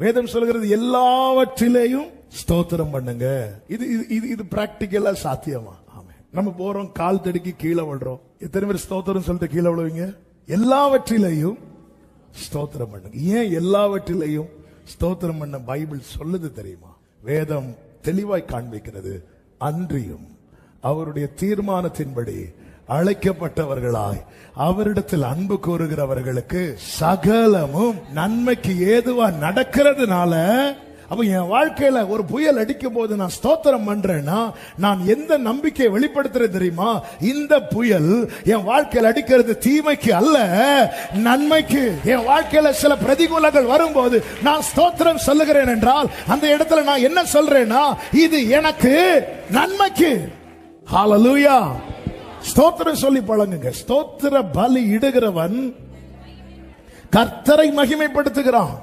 வேதம் சொல்கிறது எல்லாவற்றிலேயும் ஸ்தோத்திரம் பண்ணுங்க. இது இது இது பிராக்டிக்கலா சாத்தியமா? ஆமென். நம்ம போறோம், கால் தடுக்கி கீழே விழுறோம். எத்தனை பேர் ஸ்தோத்திரம் சொல்லிட்டு கீழே விழுவீங்க? எல்லாவற்றிலேயும் ஸ்தோத்திரம் பண்ணுங்க. ஏன் எல்லாவற்றிலேயும் ஸ்தோத்திரம் பண்ண பைபிள் சொல்லுது தெரியுமா? வேதம் தெளிவாய் காண்பிக்கிறது. அன்றியும் அவருடைய தீர்மானத்தின்படி அழைக்கப்பட்டவர்களாய் அவரிடத்தில் அன்பு கூறுகிறவர்களுக்கு சகலமும் நன்மைக்கு ஏதுவா நடக்கிறதுனால, அப்ப என் வாழ்க்கையில ஒரு புயல் அடிக்கும் போது நான் ஸ்தோத்திரம் பண்றேன்னா நான் எந்த நம்பிக்கையை வெளிப்படுத்துறது தெரியுமா? இந்த புயல் என் வாழ்க்கையில் அடிக்கிறது தீமைக்கு அல்ல, நன்மைக்கு. என் வாழ்க்கையில சில பிரதிகூலங்கள் வரும்போது நான் ஸ்தோத்திரம் சொல்லுகிறேன் என்றால் அந்த இடத்துல நான் என்ன சொல்றேன்னா இது எனக்கு நன்மைக்கு. ஹல்லேலூயா. ஸ்தோத்திரம் சொல்லி பழங்குங்க. ஸ்தோத்திர பலி இடுகிறவன் கர்த்தரை மகிமைப்படுத்துகிறான்.